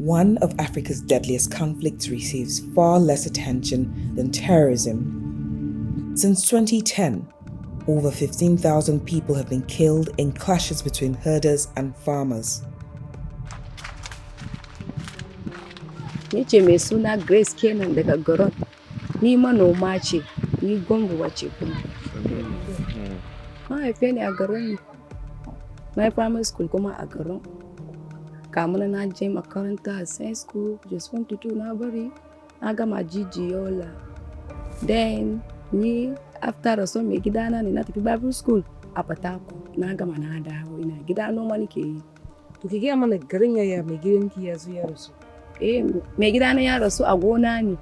one of Africa's deadliest conflicts receives far less attention than terrorism. Since 2010, over 15,000 people have been killed in clashes between herders and farmers. Ni ce mai suna Grace kenan daga garin. Ni manoma ce, ni gongowa ce kuma. An haife ni a garin, na yi primary school kuma a garin. Kamun na je makaranta a science school, just 1 to 2 na bari, na gama Yola. Then, ni after rason mai gidana ne na tafi Bible school a Patako. Na gama na dawo ina gida noma nake yi. To ki gaya mana garin yaya mai gidanki ya zo ya rasu? Mai gidana ya rasu a gona ne.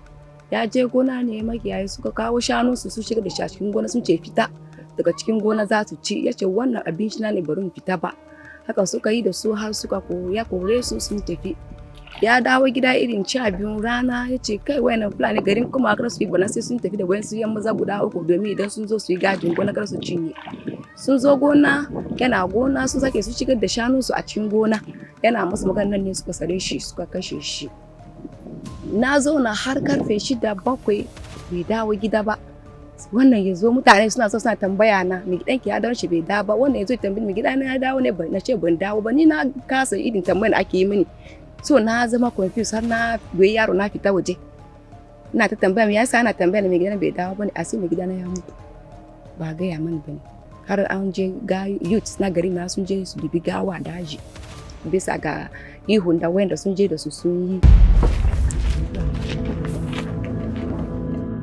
Ya je gona ne makiyayi suka kawo shanu su shiga da cikin gona sun ce fita daga cikin gona za su ci. Ya ce wannan abinci na ne bari mu fita ba. Haka suka yi da su har suka kore su sun tafi. Ya dawo gida irin 12 rana ya ce kai wayannan fulani garin kuma kar su yi bana sai sun tafi da wayansu yan maza guda 3 domin idan sun zo su yi gadin gona kar su cinye. Sun zo gona yana gona sun sake su shigar da shanu su a cikin gona. Yana musu maganar ne suka sare shi suka kashe shi. Na zauna har karfe 6-7 bai dawo gida ba. Wannan ya zo mutane suna tambaya na mai gidanki ya dawo shi bai dawo ba. Wannan ya zo tambayi mai gidana ya dawo ne na ce ban dawo ba ni na kasa irin tambayar da ake yi mini. So na zama confused har na goyi yaro na fita waje. Ina ta tambaya me yasa ana tambaya mai gidana bai dawo ba ne a sai mai gidana ya mutu. Ba ga ya mani bane. Har an je ga youths na gari na sun je su dubi gawa daji. Bisa ga ihun da wanda sun je da su sun yi.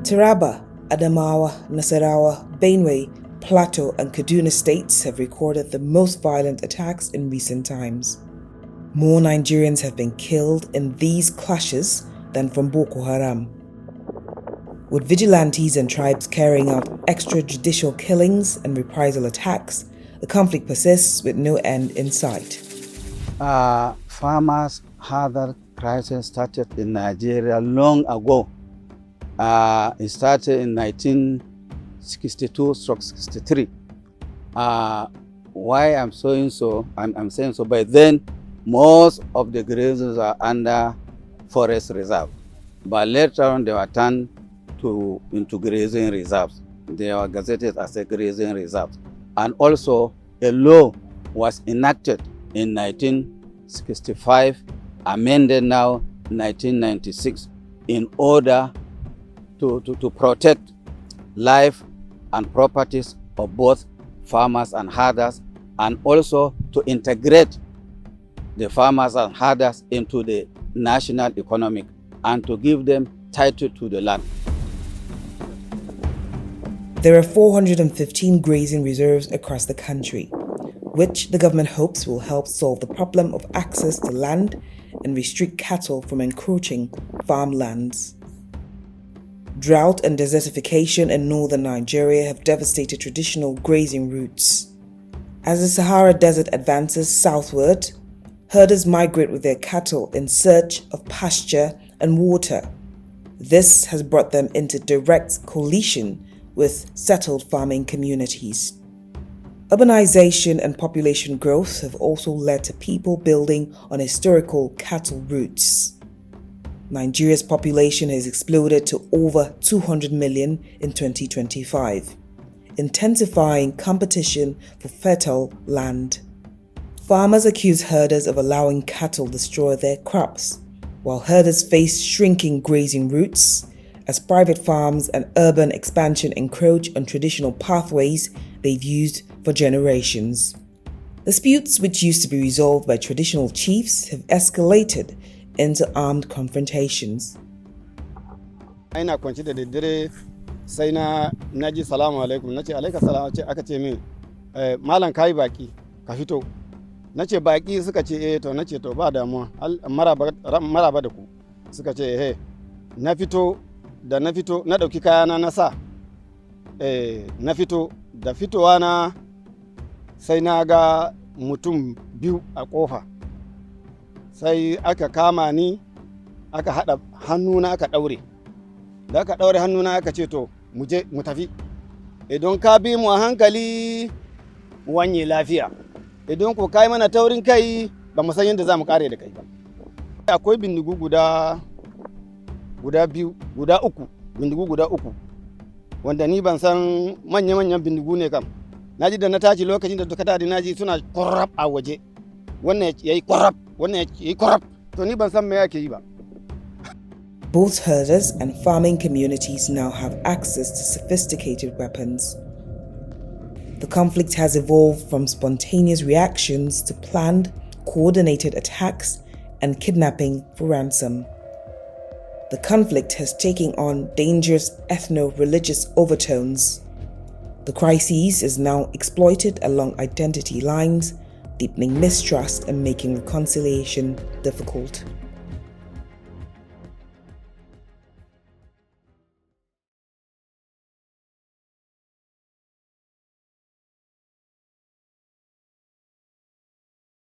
Taraba, Adamawa, Nasarawa, Benue, Plateau and Kaduna states have recorded the most violent attacks in recent times. More Nigerians have been killed in these clashes than from Boko Haram. With vigilantes and tribes carrying out extrajudicial killings and reprisal attacks, the conflict persists with no end in sight. Farmers' herders crisis started in Nigeria long ago. It started in 1962-63. Why I'm saying so? I'm saying so. By then, most of the grazers are under forest reserve, but later on they were turned into grazing reserves. They were gazetted as a grazing reserve, and also a law was enacted in 1965, amended now 1996, in order to protect life and properties of both farmers and herders, and also to integrate the farmers and herders into the national economic and to give them title to the land. There are 415 grazing reserves across the country, which the government hopes will help solve the problem of access to land and restrict cattle from encroaching farmlands. Drought and desertification in northern Nigeria have devastated traditional grazing routes. As the Sahara Desert advances southward, herders migrate with their cattle in search of pasture and water. This has brought them into direct collision with settled farming communities. Urbanization and population growth have also led to people building on historical cattle routes. Nigeria's population has exploded to over 200 million in 2025, intensifying competition for fertile land. Farmers accuse herders of allowing cattle destroy their crops, while herders face shrinking grazing routes as private farms and urban expansion encroach on traditional pathways they've used for generations. Disputes which used to be resolved by traditional chiefs have escalated into armed confrontations. Ina kwanci da daddare sai na ji salamu alaikum, nace alaika salam, aka ce min malam kai baki ka fito. Nace baki suka ce to nace to ba damuwa maraba da ku. Suka ce na fito da na dauki kayana na sa na fito da fitowa na sai na ga mutum biyu a kofa. Sai aka kama ni aka haɗa hannuna aka ɗaure. Da aka ɗaure hannuna aka ce to mu je mu tafi. Idan ka bi mu a hankali mu wanye lafiya. Idan ku kai mana taurin kai ba mu san yadda za mu kare da kai ba. Akwai bindigu guda uku, bindigu guda uku, wanda ni ban san manya-manyan bindigu ne kam. Na ji da na tashi lokacin da duka tadi na ji suna kwarrab a waje, wannan ya yi kwarrab, wannan ya yi kwarrab, to ni ban san me yake yi ba. Both herders and farming communities now have access to sophisticated weapons. The conflict has evolved from spontaneous reactions to planned, coordinated attacks and kidnapping for ransom. The conflict has taken on dangerous ethno-religious overtones. The crisis is now exploited along identity lines, deepening mistrust and making reconciliation difficult.